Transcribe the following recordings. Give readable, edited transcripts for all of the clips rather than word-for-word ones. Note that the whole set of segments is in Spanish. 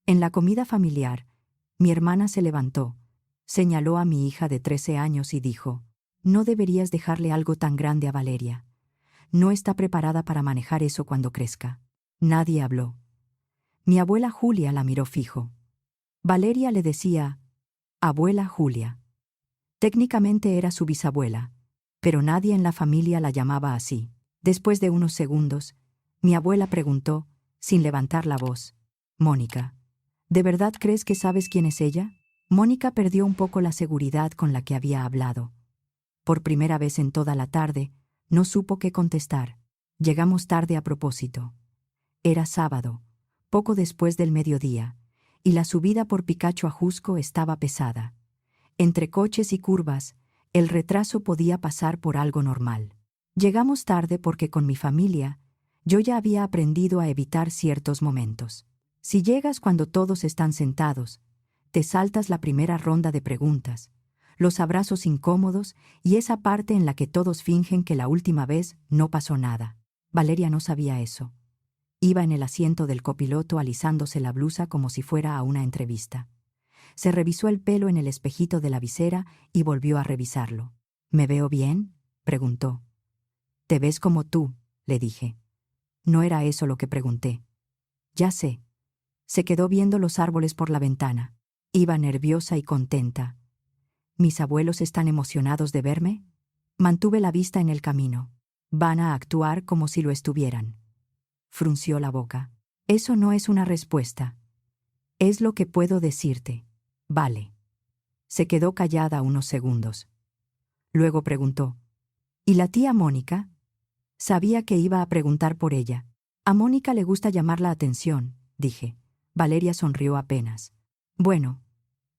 En la comida familiar, mi hermana se levantó, señaló a mi hija de 13 años y dijo: «No deberías dejarle algo tan grande a Valeria. No está preparada para manejar eso cuando crezca». Nadie habló. Mi abuela Julia la miró fijo. Valeria le decía: «Abuela Julia». Técnicamente era su bisabuela, pero nadie en la familia la llamaba así. Después de unos segundos, mi abuela preguntó, sin levantar la voz: «Mónica, ¿de verdad crees que sabes quién es ella?». Mónica perdió un poco la seguridad con la que había hablado. Por primera vez en toda la tarde, no supo qué contestar. Llegamos tarde a propósito. Era sábado, poco después del mediodía, y la subida por Picacho a Jusco estaba pesada. Entre coches y curvas, el retraso podía pasar por algo normal. Llegamos tarde porque con mi familia, yo ya había aprendido a evitar ciertos momentos. Si llegas cuando todos están sentados, te saltas la primera ronda de preguntas, los abrazos incómodos y esa parte en la que todos fingen que la última vez no pasó nada. Valeria no sabía eso. Iba en el asiento del copiloto alisándose la blusa como si fuera a una entrevista. Se revisó el pelo en el espejito de la visera y volvió a revisarlo. «¿Me veo bien?», preguntó. «Te ves como tú», le dije. No era eso lo que pregunté. «Ya sé». Se quedó viendo los árboles por la ventana. Iba nerviosa y contenta. «¿Mis abuelos están emocionados de verme?». Mantuve la vista en el camino. «Van a actuar como si lo estuvieran». Frunció la boca. «Eso no es una respuesta. Es lo que puedo decirte». «Vale». Se quedó callada unos segundos. Luego preguntó: «¿Y la tía Mónica?». Sabía que iba a preguntar por ella. «A Mónica le gusta llamar la atención», dije. Valeria sonrió apenas. «Bueno,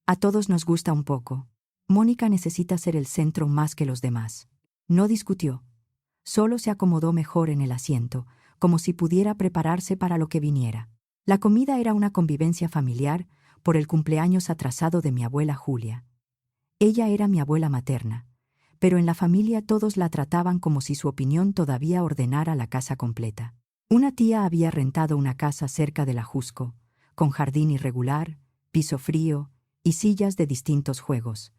a todos nos gusta un poco. Mónica necesita ser el centro más que los demás». No discutió. Solo se acomodó mejor en el asiento, como si pudiera prepararse para lo que viniera. La comida era una convivencia familiar por el cumpleaños atrasado de mi abuela Julia. Ella era mi abuela materna, pero en la familia todos la trataban como si su opinión todavía ordenara la casa completa. Una tía había rentado una casa cerca de la Jusco, con jardín irregular, piso frío y sillas de distintos juegos.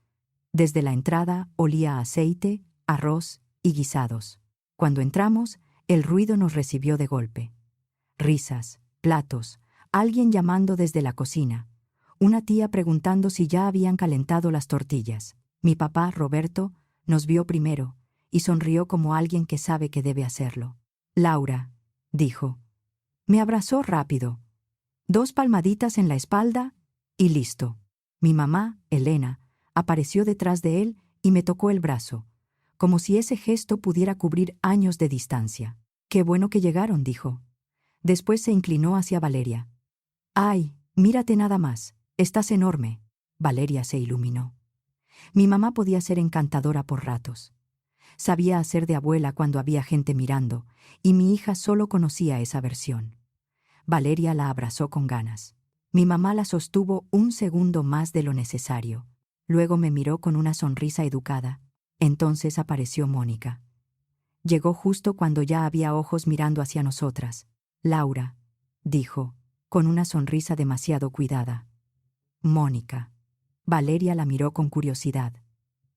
Desde la entrada olía a aceite, arroz y guisados. Cuando entramos, el ruido nos recibió de golpe. Risas, platos, alguien llamando desde la cocina, una tía preguntando si ya habían calentado las tortillas. Mi papá, Roberto, nos vio primero y sonrió como alguien que sabe que debe hacerlo. «Laura», dijo. Me abrazó rápido. 2 palmaditas en la espalda y listo. Mi mamá, Elena, apareció detrás de él y me tocó el brazo, como si ese gesto pudiera cubrir años de distancia. «Qué bueno que llegaron», dijo. Después se inclinó hacia Valeria. «Ay, mírate nada más, estás enorme». Valeria se iluminó. Mi mamá podía ser encantadora por ratos. Sabía hacer de abuela cuando había gente mirando, y mi hija solo conocía esa versión. Valeria la abrazó con ganas. Mi mamá la sostuvo un segundo más de lo necesario. Luego me miró con una sonrisa educada. Entonces apareció Mónica. Llegó justo cuando ya había ojos mirando hacia nosotras. «Laura», dijo, con una sonrisa demasiado cuidada. «Mónica». Valeria la miró con curiosidad.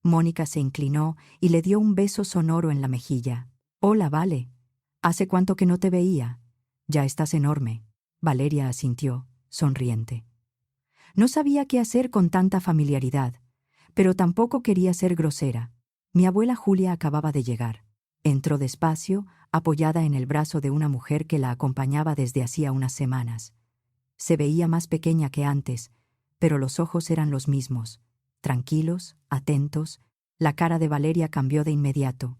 Mónica se inclinó y le dio un beso sonoro en la mejilla. «Hola, Vale. ¿Hace cuánto que no te veía? Ya estás enorme». Valeria asintió, sonriente. No sabía qué hacer con tanta familiaridad, pero tampoco quería ser grosera. Mi abuela Julia acababa de llegar. Entró despacio, apoyada en el brazo de una mujer que la acompañaba desde hacía unas semanas. Se veía más pequeña que antes, pero los ojos eran los mismos, tranquilos, atentos. La cara de Valeria cambió de inmediato.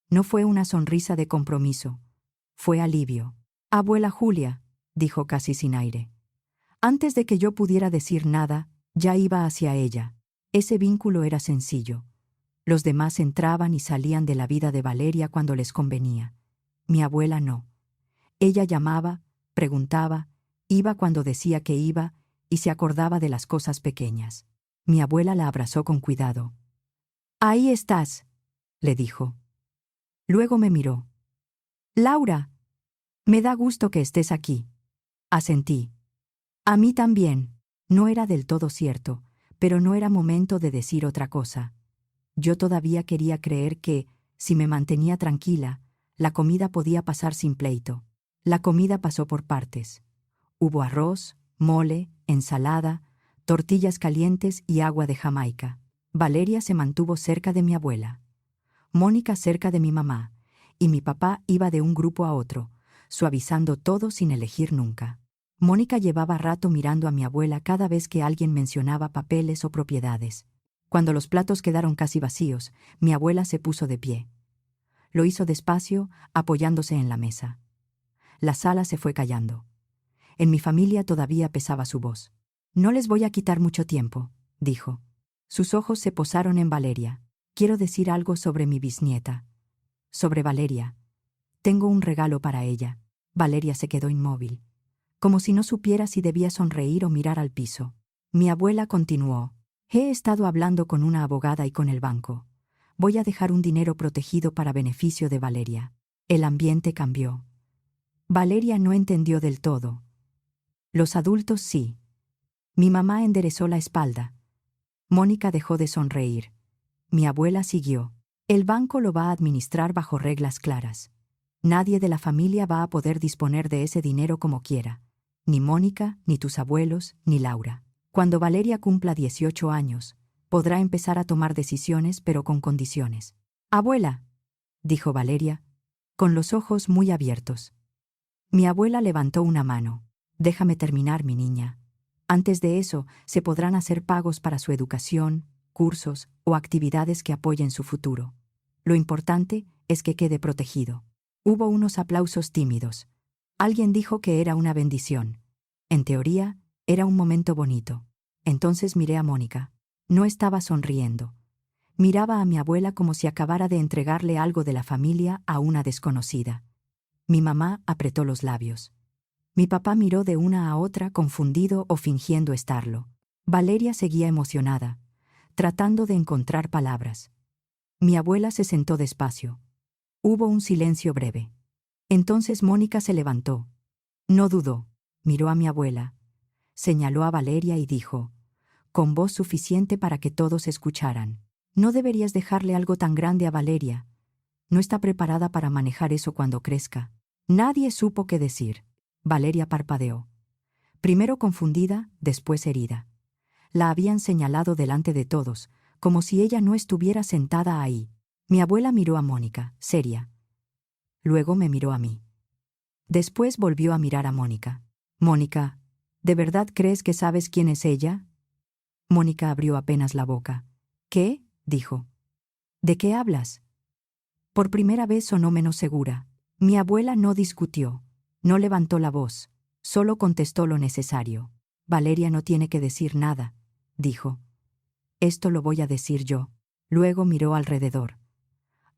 No fue una sonrisa de compromiso, fue alivio. «Abuela Julia», dijo casi sin aire. Antes de que yo pudiera decir nada, ya iba hacia ella. Ese vínculo era sencillo. Los demás entraban y salían de la vida de Valeria cuando les convenía. Mi abuela no. Ella llamaba, preguntaba, iba cuando decía que iba y se acordaba de las cosas pequeñas. Mi abuela la abrazó con cuidado. «Ahí estás», le dijo. Luego me miró. «Laura, me da gusto que estés aquí». Asentí. A mí también. No era del todo cierto, pero no era momento de decir otra cosa. Yo todavía quería creer que, si me mantenía tranquila, la comida podía pasar sin pleito. La comida pasó por partes. Hubo arroz, mole, ensalada, tortillas calientes y agua de Jamaica. Valeria se mantuvo cerca de mi abuela, Mónica cerca de mi mamá, y mi papá iba de un grupo a otro, suavizando todo sin elegir nunca. Mónica llevaba rato mirando a mi abuela cada vez que alguien mencionaba papeles o propiedades. Cuando los platos quedaron casi vacíos, mi abuela se puso de pie. Lo hizo despacio, apoyándose en la mesa. La sala se fue callando. En mi familia todavía pesaba su voz. «No les voy a quitar mucho tiempo», dijo. Sus ojos se posaron en Valeria. «Quiero decir algo sobre mi bisnieta. Sobre Valeria. Tengo un regalo para ella». Valeria se quedó inmóvil, como si no supiera si debía sonreír o mirar al piso. Mi abuela continuó. «He estado hablando con una abogada y con el banco. Voy a dejar un dinero protegido para beneficio de Valeria». El ambiente cambió. Valeria no entendió del todo. Los adultos sí. Mi mamá enderezó la espalda. Mónica dejó de sonreír. Mi abuela siguió. «El banco lo va a administrar bajo reglas claras. Nadie de la familia va a poder disponer de ese dinero como quiera. Ni Mónica, ni tus abuelos, ni Laura. Cuando Valeria cumpla 18 años, podrá empezar a tomar decisiones, pero con condiciones». «Abuela», dijo Valeria, con los ojos muy abiertos. Mi abuela levantó una mano. «Déjame terminar, mi niña. Antes de eso, se podrán hacer pagos para su educación, cursos o actividades que apoyen su futuro. Lo importante es que quede protegido». Hubo unos aplausos tímidos. Alguien dijo que era una bendición. En teoría, era un momento bonito. Entonces miré a Mónica. No estaba sonriendo. Miraba a mi abuela como si acabara de entregarle algo de la familia a una desconocida. Mi mamá apretó los labios. Mi papá miró de una a otra confundido o fingiendo estarlo. Valeria seguía emocionada, tratando de encontrar palabras. Mi abuela se sentó despacio. Hubo un silencio breve. Entonces Mónica se levantó. No dudó. Miró a mi abuela. Señaló a Valeria y dijo, con voz suficiente para que todos escucharan: «No deberías dejarle algo tan grande a Valeria. No está preparada para manejar eso cuando crezca». Nadie supo qué decir. Valeria parpadeó. Primero confundida, después herida. La habían señalado delante de todos, como si ella no estuviera sentada ahí. Mi abuela miró a Mónica, seria. Luego me miró a mí. Después volvió a mirar a Mónica. «Mónica, ¿de verdad crees que sabes quién es ella?» Mónica abrió apenas la boca. «¿Qué?», dijo. «¿De qué hablas?». Por primera vez sonó menos segura. Mi abuela no discutió, no levantó la voz, solo contestó lo necesario. «Valeria no tiene que decir nada», dijo. «Esto lo voy a decir yo». Luego miró alrededor.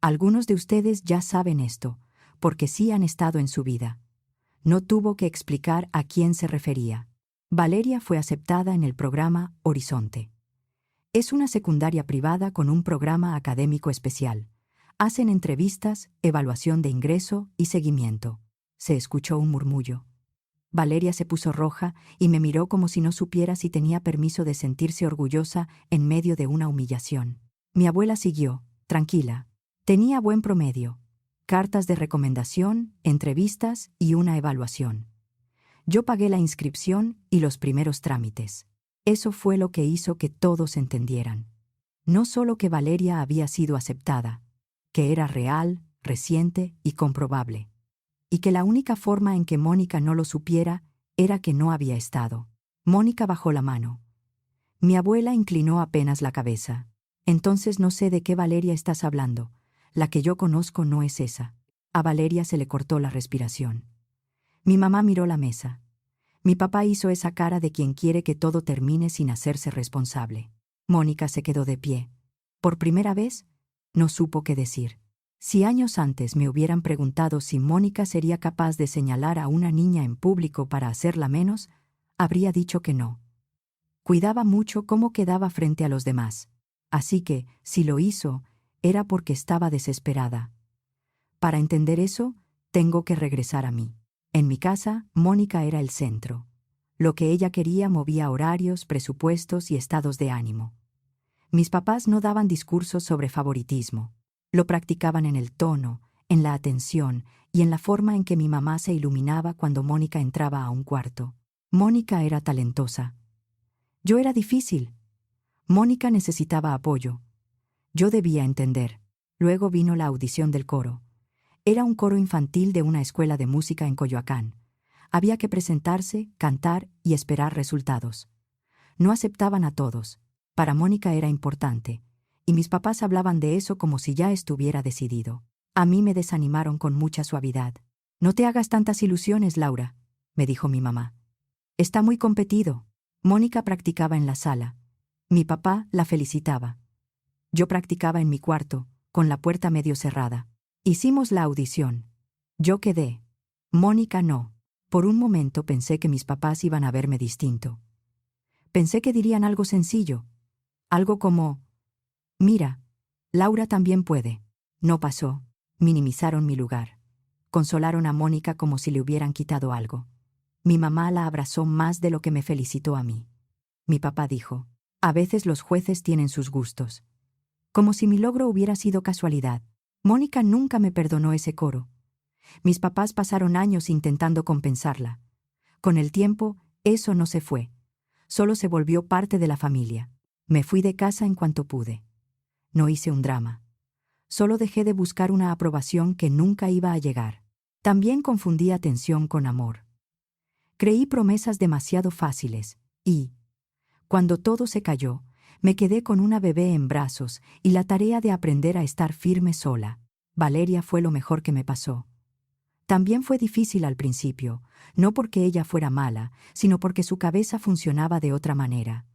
«Algunos de ustedes ya saben esto, porque sí han estado en su vida». No tuvo que explicar a quién se refería. Valeria fue aceptada en el programa Horizonte. Es una secundaria privada con un programa académico especial. Hacen entrevistas, evaluación de ingreso y seguimiento. Se escuchó un murmullo. Valeria se puso roja y me miró como si no supiera si tenía permiso de sentirse orgullosa en medio de una humillación. Mi abuela siguió, tranquila. Tenía buen promedio. Cartas de recomendación, entrevistas y una evaluación. Yo pagué la inscripción y los primeros trámites. Eso fue lo que hizo que todos entendieran. No solo que Valeria había sido aceptada, que era real, reciente y comprobable. Y que la única forma en que Mónica no lo supiera era que no había estado. Mónica bajó la mano. Mi abuela inclinó apenas la cabeza. «Entonces no sé de qué Valeria estás hablando. La que yo conozco no es esa». A Valeria se le cortó la respiración. Mi mamá miró la mesa. Mi papá hizo esa cara de quien quiere que todo termine sin hacerse responsable. Mónica se quedó de pie. Por primera vez, no supo qué decir. Si años antes me hubieran preguntado si Mónica sería capaz de señalar a una niña en público para hacerla menos, habría dicho que no. Cuidaba mucho cómo quedaba frente a los demás. Así que, si lo hizo, era porque estaba desesperada. Para entender eso, tengo que regresar a mí. En mi casa, Mónica era el centro. Lo que ella quería movía horarios, presupuestos y estados de ánimo. Mis papás no daban discursos sobre favoritismo. Lo practicaban en el tono, en la atención y en la forma en que mi mamá se iluminaba cuando Mónica entraba a un cuarto. Mónica era talentosa. Yo era difícil. Mónica necesitaba apoyo. Yo debía entender. Luego vino la audición del coro. Era un coro infantil de una escuela de música en Coyoacán. Había que presentarse, cantar y esperar resultados. No aceptaban a todos. Para Mónica era importante, y mis papás hablaban de eso como si ya estuviera decidido. A mí me desanimaron con mucha suavidad. «No te hagas tantas ilusiones, Laura», me dijo mi mamá. «Está muy competido». Mónica practicaba en la sala. Mi papá la felicitaba. Yo practicaba en mi cuarto, con la puerta medio cerrada. Hicimos la audición. Yo quedé. Mónica no. Por un momento pensé que mis papás iban a verme distinto. Pensé que dirían algo sencillo. Algo como: «Mira, Laura también puede». No pasó. Minimizaron mi lugar. Consolaron a Mónica como si le hubieran quitado algo. Mi mamá la abrazó más de lo que me felicitó a mí. Mi papá dijo: «A veces los jueces tienen sus gustos». Como si mi logro hubiera sido casualidad. Mónica nunca me perdonó ese coro. Mis papás pasaron años intentando compensarla. Con el tiempo, eso no se fue. Solo se volvió parte de la familia. Me fui de casa en cuanto pude. No hice un drama. Solo dejé de buscar una aprobación que nunca iba a llegar. También confundí atención con amor. Creí promesas demasiado fáciles y, cuando todo se cayó, me quedé con una bebé en brazos y la tarea de aprender a estar firme sola. Valeria fue lo mejor que me pasó. También fue difícil al principio, no porque ella fuera mala, sino porque su cabeza funcionaba de otra manera.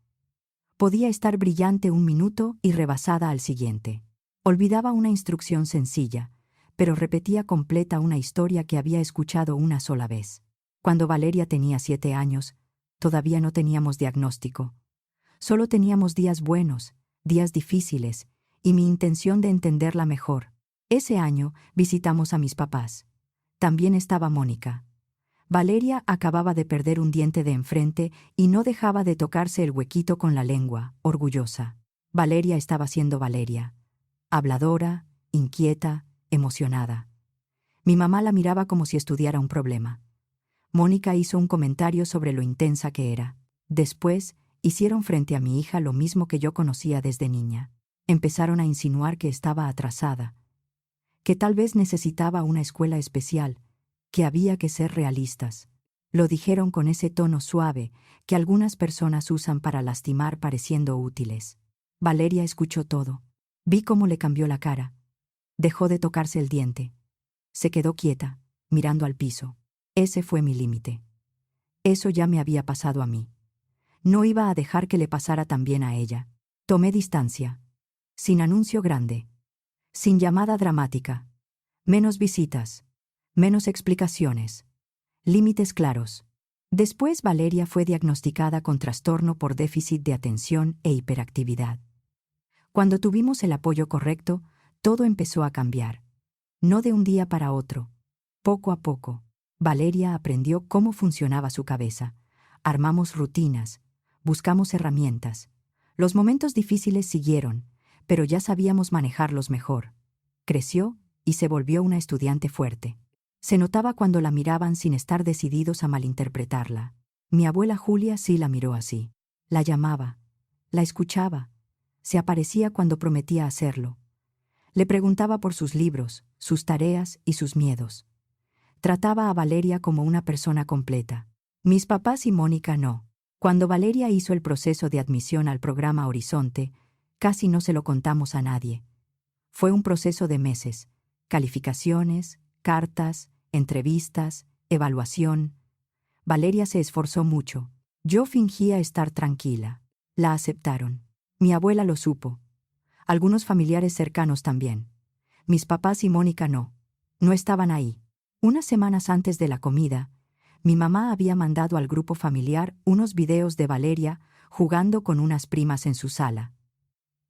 Podía estar brillante un minuto y rebasada al siguiente. Olvidaba una instrucción sencilla, pero repetía completa una historia que había escuchado una sola vez. Cuando Valeria tenía 7 años, todavía no teníamos diagnóstico. Solo teníamos días buenos, días difíciles, y mi intención de entenderla mejor. Ese año visitamos a mis papás. También estaba Mónica. Valeria acababa de perder un diente de enfrente y no dejaba de tocarse el huequito con la lengua, orgullosa. Valeria estaba siendo Valeria. Habladora, inquieta, emocionada. Mi mamá la miraba como si estudiara un problema. Mónica hizo un comentario sobre lo intensa que era. Después, hicieron frente a mi hija lo mismo que yo conocía desde niña. Empezaron a insinuar que estaba atrasada, que tal vez necesitaba una escuela especial, que había que ser realistas. Lo dijeron con ese tono suave que algunas personas usan para lastimar pareciendo útiles. Valeria escuchó todo. Vi cómo le cambió la cara. Dejó de tocarse el diente. Se quedó quieta, mirando al piso. Ese fue mi límite. Eso ya me había pasado a mí. No iba a dejar que le pasara también a ella. Tomé distancia. Sin anuncio grande. Sin llamada dramática. Menos visitas. Menos explicaciones. Límites claros. Después Valeria fue diagnosticada con trastorno por déficit de atención e hiperactividad. Cuando tuvimos el apoyo correcto, todo empezó a cambiar. No de un día para otro. Poco a poco, Valeria aprendió cómo funcionaba su cabeza. Armamos rutinas. Buscamos herramientas. Los momentos difíciles siguieron, pero ya sabíamos manejarlos mejor. Creció y se volvió una estudiante fuerte. Se notaba cuando la miraban sin estar decididos a malinterpretarla. Mi abuela Julia sí la miró así. La llamaba, la escuchaba, se aparecía cuando prometía hacerlo. Le preguntaba por sus libros, sus tareas y sus miedos. Trataba a Valeria como una persona completa. Mis papás y Mónica no. Cuando Valeria hizo el proceso de admisión al programa Horizonte, casi no se lo contamos a nadie. Fue un proceso de meses. Calificaciones, cartas, entrevistas, evaluación. Valeria se esforzó mucho. Yo fingía estar tranquila. La aceptaron. Mi abuela lo supo. Algunos familiares cercanos también. Mis papás y Mónica no. No estaban ahí. Unas semanas antes de la comida, mi mamá había mandado al grupo familiar unos videos de Valeria jugando con unas primas en su sala.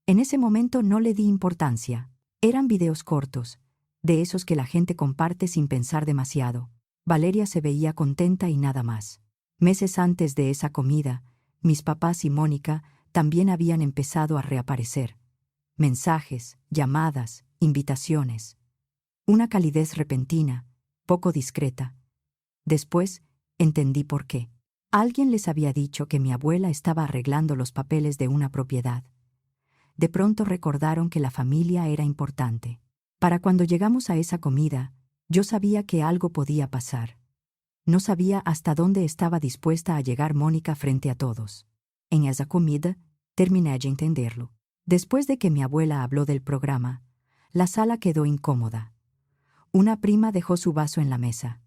En ese momento no le di importancia. Eran videos cortos, de esos que la gente comparte sin pensar demasiado. Valeria se veía contenta y nada más. Meses antes de esa comida, mis papás y Mónica también habían empezado a reaparecer. Mensajes, llamadas, invitaciones. Una calidez repentina, poco discreta. Después, entendí por qué. Alguien les había dicho que mi abuela estaba arreglando los papeles de una propiedad. De pronto recordaron que la familia era importante. Para cuando llegamos a esa comida, yo sabía que algo podía pasar. No sabía hasta dónde estaba dispuesta a llegar Mónica frente a todos. En esa comida, terminé de entenderlo. Después de que mi abuela habló del programa, la sala quedó incómoda. Una prima dejó su vaso en la mesa.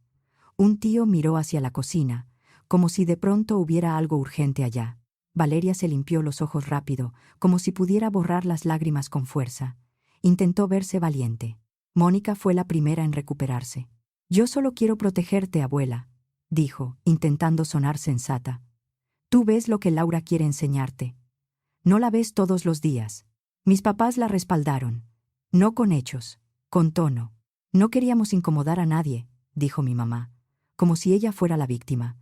Un tío miró hacia la cocina, como si de pronto hubiera algo urgente allá. Valeria se limpió los ojos rápido, como si pudiera borrar las lágrimas con fuerza. Intentó verse valiente. Mónica fue la primera en recuperarse. «Yo solo quiero protegerte, abuela», dijo, intentando sonar sensata. «Tú ves lo que Laura quiere enseñarte. No la ves todos los días». Mis papás la respaldaron. No con hechos, con tono. «No queríamos incomodar a nadie», dijo mi mamá, como si ella fuera la víctima.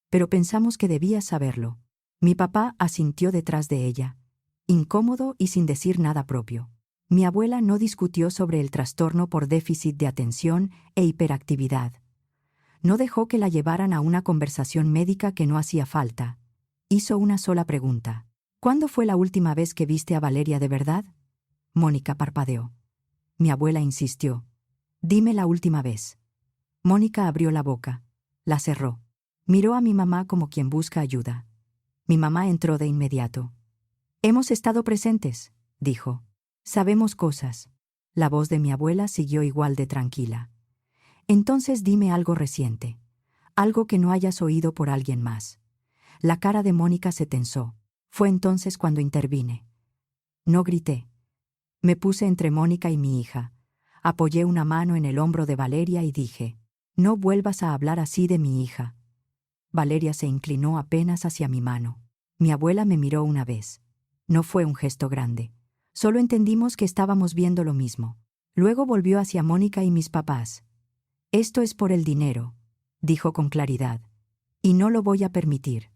«Pero pensamos que debías saberlo». Mi papá asintió detrás de ella, incómodo y sin decir nada propio. Mi abuela no discutió sobre el trastorno por déficit de atención e hiperactividad. No dejó que la llevaran a una conversación médica que no hacía falta. Hizo una sola pregunta. «¿Cuándo fue la última vez que viste a Valeria de verdad?» Mónica parpadeó. Mi abuela insistió. «Dime la última vez». Mónica abrió la boca. La cerró. Miró a mi mamá como quien busca ayuda. Mi mamá entró de inmediato. «Hemos estado presentes», dijo. «Sabemos cosas». La voz de mi abuela siguió igual de tranquila. «Entonces dime algo reciente. Algo que no hayas oído por alguien más». La cara de Mónica se tensó. Fue entonces cuando intervine. No grité. Me puse entre Mónica y mi hija. Apoyé una mano en el hombro de Valeria y dije: «No vuelvas a hablar así de mi hija». Valeria se inclinó apenas hacia mi mano. Mi abuela me miró una vez. No fue un gesto grande. Solo entendimos que estábamos viendo lo mismo. Luego volvió hacia Mónica y mis papás. «Esto es por el dinero», dijo con claridad. «Y no lo voy a permitir».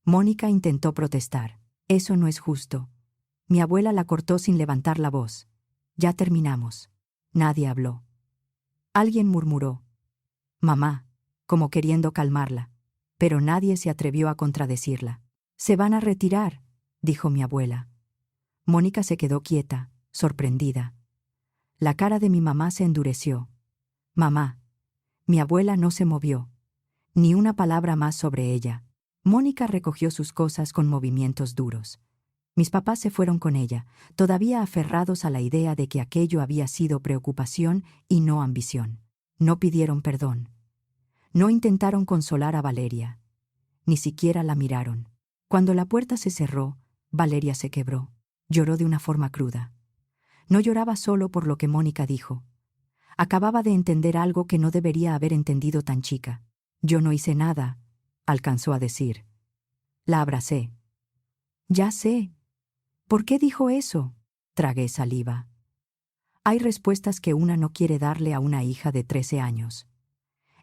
Mónica intentó protestar. «Eso no es justo». Mi abuela la cortó sin levantar la voz. «Ya terminamos». Nadie habló. Alguien murmuró: «Mamá», como queriendo calmarla, pero nadie se atrevió a contradecirla. «Se van a retirar», dijo mi abuela. Mónica se quedó quieta, sorprendida. La cara de mi mamá se endureció. «Mamá». Mi abuela no se movió. Ni una palabra más sobre ella. Mónica recogió sus cosas con movimientos duros. Mis papás se fueron con ella, todavía aferrados a la idea de que aquello había sido preocupación y no ambición. No pidieron perdón. No intentaron consolar a Valeria. Ni siquiera la miraron. Cuando la puerta se cerró, Valeria se quebró. Lloró de una forma cruda. No lloraba solo por lo que Mónica dijo. Acababa de entender algo que no debería haber entendido tan chica. «Yo no hice nada», alcanzó a decir. La abracé. «Ya sé». «¿Por qué dijo eso?», tragué saliva. Hay respuestas que una no quiere darle a una hija de 13 años.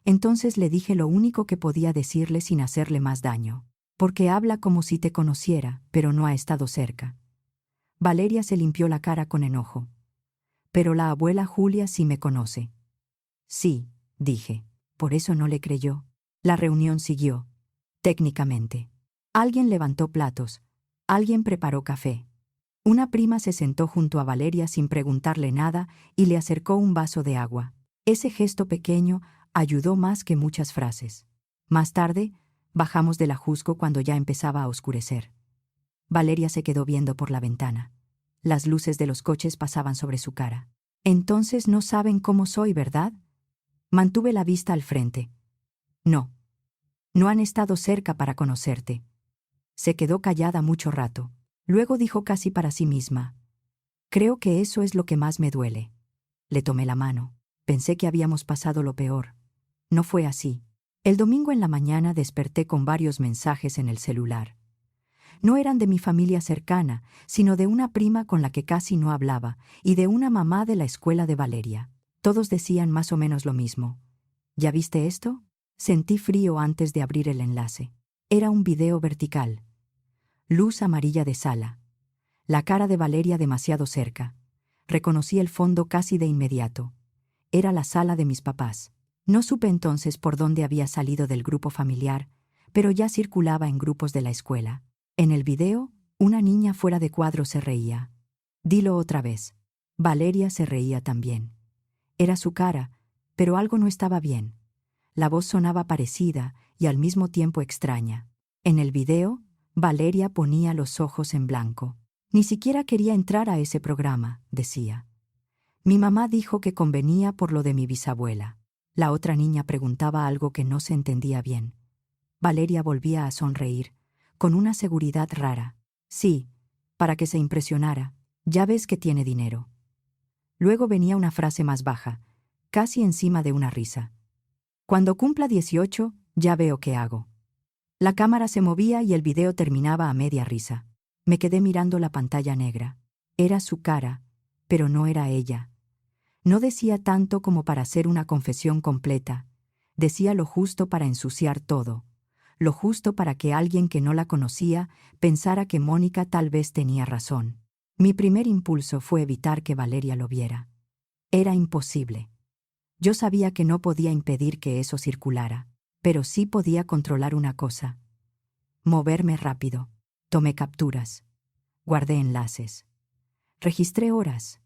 Entonces le dije lo único que podía decirle sin hacerle más daño. «Porque habla como si te conociera, pero no ha estado cerca». Valeria se limpió la cara con enojo. «Pero la abuela Julia sí me conoce». «Sí», dije. Por eso no le creyó. La reunión siguió. Técnicamente. Alguien levantó platos. Alguien preparó café. Una prima se sentó junto a Valeria sin preguntarle nada y le acercó un vaso de agua. Ese gesto pequeño ayudó más que muchas frases. Más tarde, bajamos del Ajusco cuando ya empezaba a oscurecer. Valeria se quedó viendo por la ventana. Las luces de los coches pasaban sobre su cara. «Entonces no saben cómo soy, ¿verdad?». Mantuve la vista al frente. «No. No han estado cerca para conocerte». Se quedó callada mucho rato. Luego dijo casi para sí misma: «Creo que eso es lo que más me duele». Le tomé la mano. Pensé que habíamos pasado lo peor. No fue así. El domingo en la mañana desperté con varios mensajes en el celular. No eran de mi familia cercana, sino de una prima con la que casi no hablaba y de una mamá de la escuela de Valeria. Todos decían más o menos lo mismo. «¿Ya viste esto?». Sentí frío antes de abrir el enlace. Era un video vertical. Luz amarilla de sala. La cara de Valeria demasiado cerca. Reconocí el fondo casi de inmediato. Era la sala de mis papás. No supe entonces por dónde había salido del grupo familiar, pero ya circulaba en grupos de la escuela. En el video, una niña fuera de cuadro se reía. Dilo otra vez. Valeria se reía también. Era su cara, pero algo no estaba bien. La voz sonaba parecida y al mismo tiempo extraña. En el video, Valeria ponía los ojos en blanco. Ni siquiera quería entrar a ese programa, decía. Mi mamá dijo que convenía por lo de mi bisabuela. La otra niña preguntaba algo que no se entendía bien. Valeria volvía a sonreír, con una seguridad rara. Sí, para que se impresionara. Ya ves que tiene dinero. Luego venía una frase más baja, casi encima de una risa. Cuando cumpla 18, ya veo qué hago. La cámara se movía y el video terminaba a media risa. Me quedé mirando la pantalla negra. Era su cara, pero no era ella. No decía tanto como para hacer una confesión completa. Decía lo justo para ensuciar todo. Lo justo para que alguien que no la conocía pensara que Mónica tal vez tenía razón. Mi primer impulso fue evitar que Valeria lo viera. Era imposible. Yo sabía que no podía impedir que eso circulara, pero sí podía controlar una cosa. Moverme rápido. Tomé capturas. Guardé enlaces. Registré horas.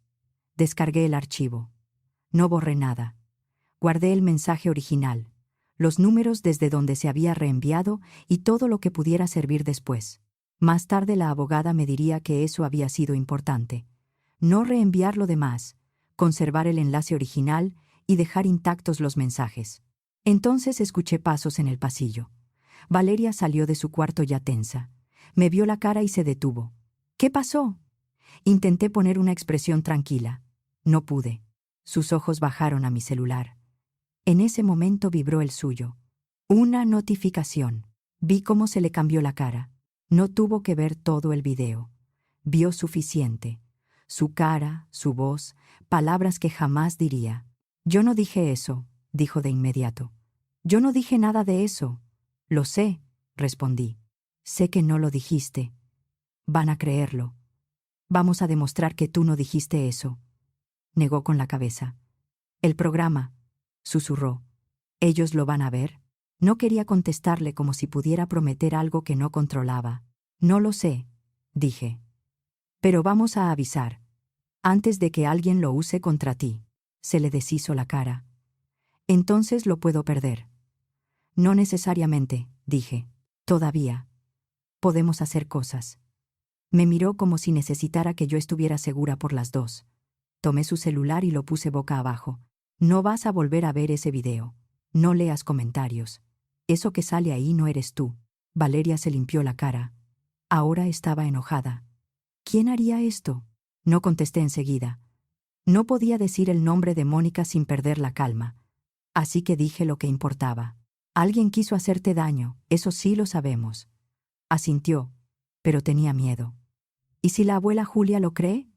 Descargué el archivo. No borré nada. Guardé el mensaje original, los números desde donde se había reenviado y todo lo que pudiera servir después. Más tarde la abogada me diría que eso había sido importante. No reenviar lo demás, conservar el enlace original y dejar intactos los mensajes. Entonces escuché pasos en el pasillo. Valeria salió de su cuarto ya tensa. Me vio la cara y se detuvo. ¿Qué pasó? Intenté poner una expresión tranquila. No pude. Sus ojos bajaron a mi celular. En ese momento vibró el suyo. Una notificación. Vi cómo se le cambió la cara. No tuvo que ver todo el video. Vio suficiente. Su cara, su voz, palabras que jamás diría. Yo no dije eso, dijo de inmediato. Yo no dije nada de eso. Lo sé, respondí. Sé que no lo dijiste. Van a creerlo. Vamos a demostrar que tú no dijiste eso. Negó con la cabeza. El programa, susurró. ¿Ellos lo van a ver? No quería contestarle como si pudiera prometer algo que no controlaba. No lo sé, dije. Pero vamos a avisar. Antes de que alguien lo use contra ti. Se le deshizo la cara. Entonces lo puedo perder. No necesariamente, dije. Todavía. Podemos hacer cosas. Me miró como si necesitara que yo estuviera segura por las dos. Tomé su celular y lo puse boca abajo. No vas a volver a ver ese video. No leas comentarios. Eso que sale ahí no eres tú. Valeria se limpió la cara. Ahora estaba enojada. ¿Quién haría esto? No contesté enseguida. No podía decir el nombre de Mónica sin perder la calma. Así que dije lo que importaba. Alguien quiso hacerte daño, eso sí lo sabemos. Asintió, pero tenía miedo. ¿Y si la abuela Julia lo cree?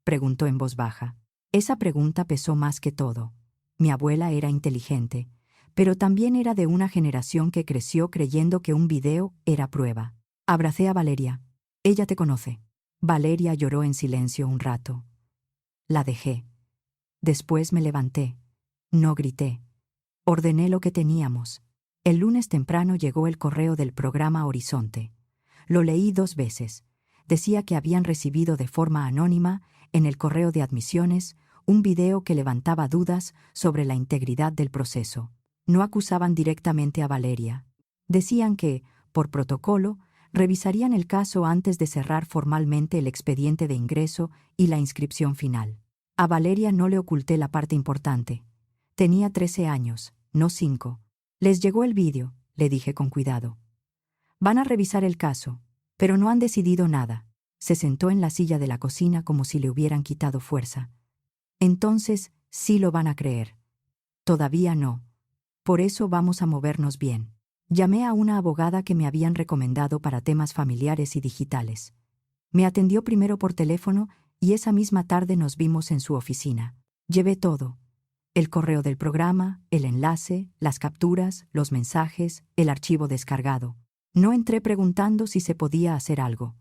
Preguntó en voz baja. Esa pregunta pesó más que todo. Mi abuela era inteligente, pero también era de una generación que creció creyendo que un video era prueba. Abracé a Valeria. Ella te conoce. Valeria lloró en silencio un rato. La dejé. Después me levanté. No grité. Ordené lo que teníamos. El lunes temprano llegó el correo del programa Horizonte. Lo leí 2 veces. Decía que habían recibido de forma anónima, en el correo de admisiones, un video que levantaba dudas sobre la integridad del proceso. No acusaban directamente a Valeria. Decían que, por protocolo, revisarían el caso antes de cerrar formalmente el expediente de ingreso y la inscripción final. A Valeria no le oculté la parte importante. Tenía 13 años, no 5. Les llegó el vídeo, le dije con cuidado. Van a revisar el caso, pero no han decidido nada. Se sentó en la silla de la cocina como si le hubieran quitado fuerza. Entonces, sí lo van a creer. Todavía no. Por eso vamos a movernos bien. Llamé a una abogada que me habían recomendado para temas familiares y digitales. Me atendió primero por teléfono y esa misma tarde nos vimos en su oficina. Llevé todo. El correo del programa, el enlace, las capturas, los mensajes, el archivo descargado. No entré preguntando si se podía hacer algo.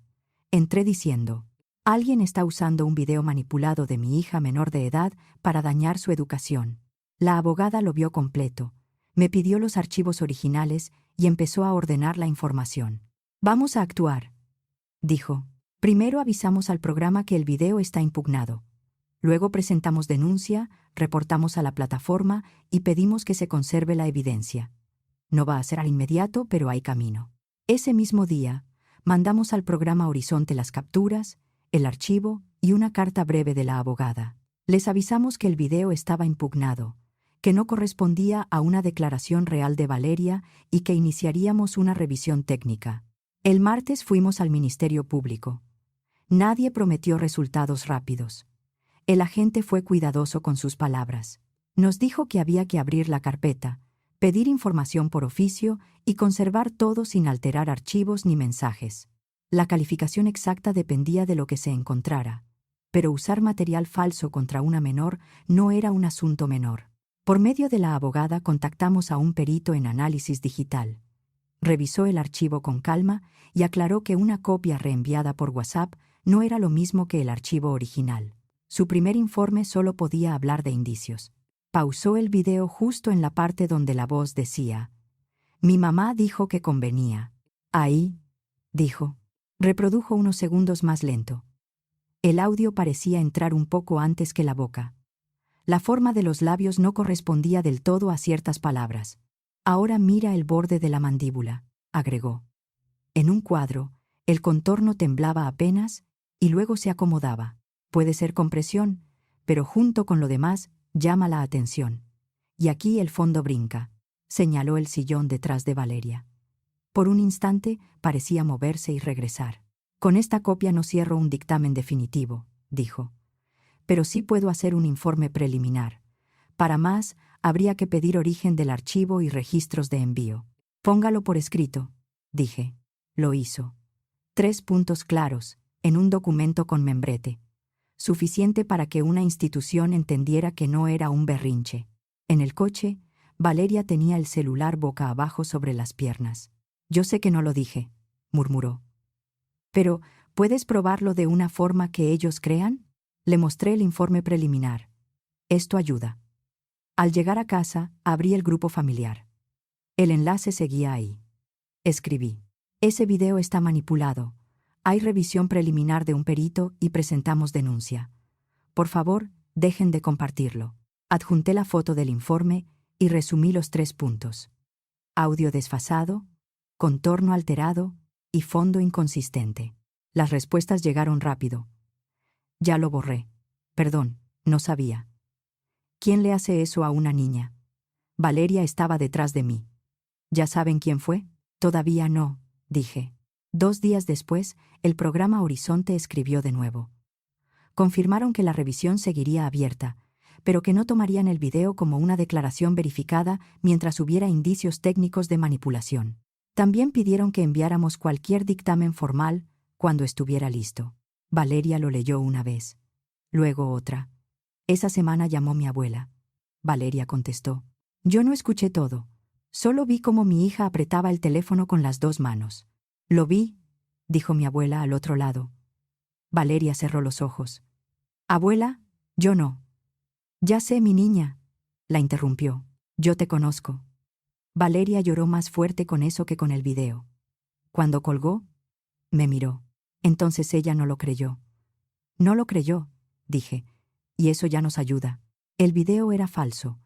Entré diciendo: alguien está usando un video manipulado de mi hija menor de edad para dañar su educación. La abogada lo vio completo. Me pidió los archivos originales y empezó a ordenar la información. Vamos a actuar, dijo. Primero avisamos al programa que el video está impugnado. Luego presentamos denuncia, reportamos a la plataforma y pedimos que se conserve la evidencia. No va a ser al inmediato, pero hay camino. Ese mismo día, mandamos al programa Horizonte las capturas, el archivo y una carta breve de la abogada. Les avisamos que el video estaba impugnado, que no correspondía a una declaración real de Valeria y que iniciaríamos una revisión técnica. El martes fuimos al Ministerio Público. Nadie prometió resultados rápidos. El agente fue cuidadoso con sus palabras. Nos dijo que había que abrir la carpeta, pedir información por oficio y conservar todo sin alterar archivos ni mensajes. La calificación exacta dependía de lo que se encontrara, pero usar material falso contra una menor no era un asunto menor. Por medio de la abogada contactamos a un perito en análisis digital. Revisó el archivo con calma y aclaró que una copia reenviada por WhatsApp no era lo mismo que el archivo original. Su primer informe solo podía hablar de indicios. Pausó el video justo en la parte donde la voz decía: mi mamá dijo que convenía. Ahí, dijo. Reprodujo unos segundos más lento. El audio parecía entrar un poco antes que la boca. La forma de los labios no correspondía del todo a ciertas palabras. Ahora mira el borde de la mandíbula, agregó. En un cuadro, el contorno temblaba apenas y luego se acomodaba. Puede ser compresión, pero junto con lo demás llama la atención. Y aquí el fondo brinca, señaló el sillón detrás de Valeria. Por un instante parecía moverse y regresar. Con esta copia no cierro un dictamen definitivo, dijo. Pero sí puedo hacer un informe preliminar. Para más, habría que pedir origen del archivo y registros de envío. Póngalo por escrito, dije. Lo hizo. 3 puntos claros, en un documento con membrete. Suficiente para que una institución entendiera que no era un berrinche. En el coche, Valeria tenía el celular boca abajo sobre las piernas. Yo sé que no lo dije, murmuró. Pero, ¿puedes probarlo de una forma que ellos crean? Le mostré el informe preliminar. Esto ayuda. Al llegar a casa, abrí el grupo familiar. El enlace seguía ahí. Escribí: ese video está manipulado. Hay revisión preliminar de un perito y presentamos denuncia. Por favor, dejen de compartirlo. Adjunté la foto del informe y resumí los 3 puntos. Audio desfasado, contorno alterado y fondo inconsistente. Las respuestas llegaron rápido. Ya lo borré. Perdón, no sabía. ¿Quién le hace eso a una niña? Valeria estaba detrás de mí. ¿Ya saben quién fue? Todavía no, dije. 2 días después, el programa Horizonte escribió de nuevo. Confirmaron que la revisión seguiría abierta, pero que no tomarían el video como una declaración verificada mientras hubiera indicios técnicos de manipulación. También pidieron que enviáramos cualquier dictamen formal cuando estuviera listo. Valeria lo leyó una vez, luego otra. Esa semana llamó mi abuela. Valeria contestó. Yo no escuché todo. Solo vi cómo mi hija apretaba el teléfono con las 2 manos. Lo vi, dijo mi abuela al otro lado. Valeria cerró los ojos. Abuela, yo no. Ya sé, mi niña, la interrumpió. Yo te conozco. Valeria lloró más fuerte con eso que con el video. Cuando colgó, me miró. Entonces ella no lo creyó. No lo creyó, dije, y eso ya nos ayuda. El video era falso.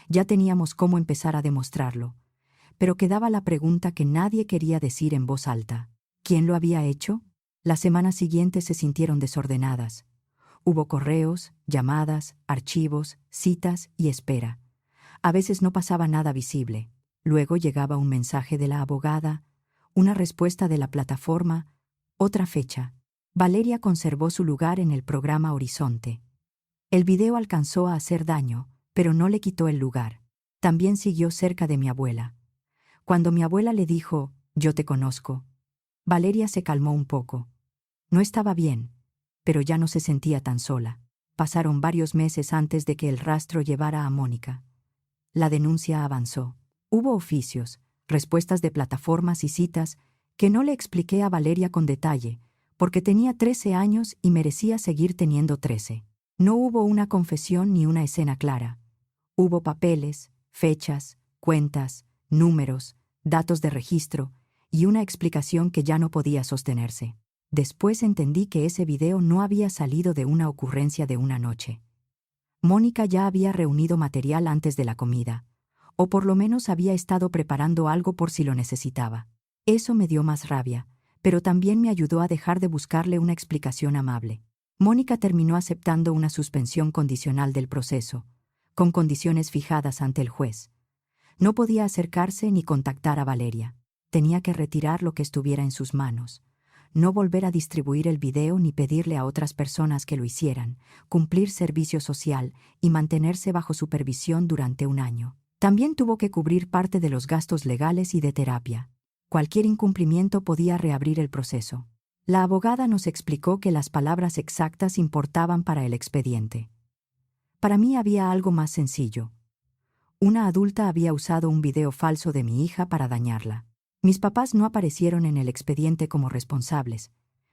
Ya teníamos cómo empezar a demostrarlo. Pero quedaba la pregunta que nadie quería decir en voz alta. ¿Quién lo había hecho? Las semanas siguientes se sintieron desordenadas. Hubo correos, llamadas, archivos, citas y espera. A veces no pasaba nada visible. Luego llegaba un mensaje de la abogada, una respuesta de la plataforma, otra fecha. Valeria conservó su lugar en el programa Horizonte. El video alcanzó a hacer daño, pero no le quitó el lugar. También siguió cerca de mi abuela. Cuando mi abuela le dijo, yo te conozco, Valeria se calmó un poco. No estaba bien, pero ya no se sentía tan sola. Pasaron varios meses antes de que el rastro llevara a Mónica. La denuncia avanzó. Hubo oficios, respuestas de plataformas y citas que no le expliqué a Valeria con detalle, porque tenía 13 años y merecía seguir teniendo 13. No hubo una confesión ni una escena clara. Hubo papeles, fechas, cuentas, números, datos de registro y una explicación que ya no podía sostenerse. Después entendí que ese video no había salido de una ocurrencia de una noche. Mónica ya había reunido material antes de la comida, o por lo menos había estado preparando algo por si lo necesitaba. Eso me dio más rabia, pero también me ayudó a dejar de buscarle una explicación amable. Mónica terminó aceptando una suspensión condicional del proceso, con condiciones fijadas ante el juez. No podía acercarse ni contactar a Valeria. Tenía que retirar lo que estuviera en sus manos. No volver a distribuir el video ni pedirle a otras personas que lo hicieran, cumplir servicio social y mantenerse bajo supervisión durante un año. También tuvo que cubrir parte de los gastos legales y de terapia. Cualquier incumplimiento podía reabrir el proceso. La abogada nos explicó que las palabras exactas importaban para el expediente. Para mí había algo más sencillo. Una adulta había usado un video falso de mi hija para dañarla. Mis papás no aparecieron en el expediente como responsables,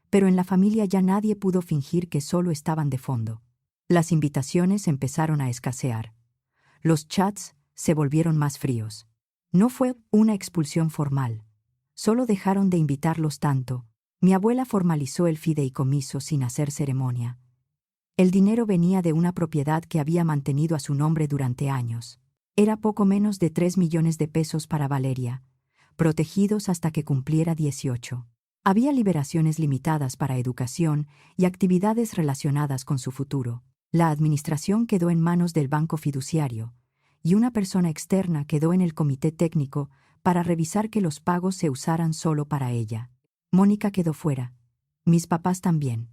pero en la familia ya nadie pudo fingir que solo estaban de fondo. Las invitaciones empezaron a escasear. Los chats se volvieron más fríos. No fue una expulsión formal. Solo dejaron de invitarlos tanto. Mi abuela formalizó el fideicomiso sin hacer ceremonia. El dinero venía de una propiedad que había mantenido a su nombre durante años. Era poco menos de 3 millones de pesos para Valeria, protegidos hasta que cumpliera 18. Había liberaciones limitadas para educación y actividades relacionadas con su futuro. La administración quedó en manos del banco fiduciario, y una persona externa quedó en el comité técnico para revisar que los pagos se usaran solo para ella. Mónica quedó fuera. Mis papás también.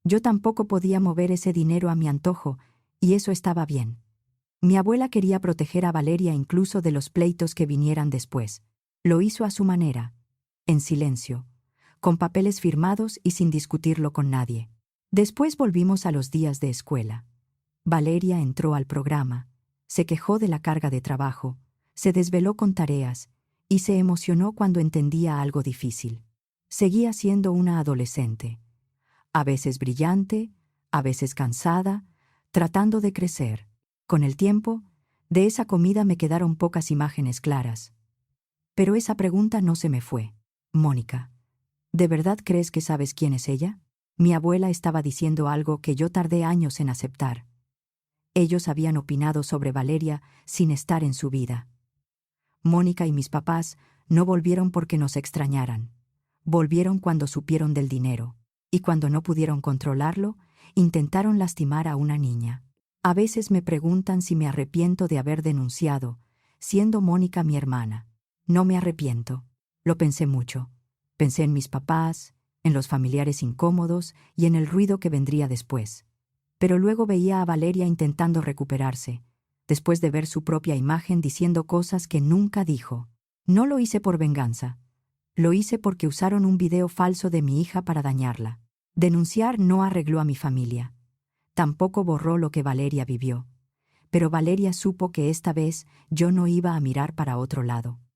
Yo tampoco podía mover ese dinero a mi antojo, y eso estaba bien. Mi abuela quería proteger a Valeria incluso de los pleitos que vinieran después. Lo hizo a su manera, en silencio, con papeles firmados y sin discutirlo con nadie. Después volvimos a los días de escuela. Valeria entró al programa, se quejó de la carga de trabajo, se desveló con tareas y se emocionó cuando entendía algo difícil. Seguía siendo una adolescente, a veces brillante, a veces cansada, tratando de crecer. Con el tiempo, de esa comida me quedaron pocas imágenes claras. Pero esa pregunta no se me fue. Mónica, ¿de verdad crees que sabes quién es ella? Mi abuela estaba diciendo algo que yo tardé años en aceptar. Ellos habían opinado sobre Valeria sin estar en su vida. Mónica y mis papás no volvieron porque nos extrañaran. Volvieron cuando supieron del dinero, y cuando no pudieron controlarlo, intentaron lastimar a una niña. A veces me preguntan si me arrepiento de haber denunciado, siendo Mónica mi hermana. No me arrepiento. Lo pensé mucho. Pensé en mis papás, en los familiares incómodos y en el ruido que vendría después. Pero luego veía a Valeria intentando recuperarse, después de ver su propia imagen diciendo cosas que nunca dijo. No lo hice por venganza. Lo hice porque usaron un video falso de mi hija para dañarla. Denunciar no arregló a mi familia. Tampoco borró lo que Valeria vivió. Pero Valeria supo que esta vez yo no iba a mirar para otro lado.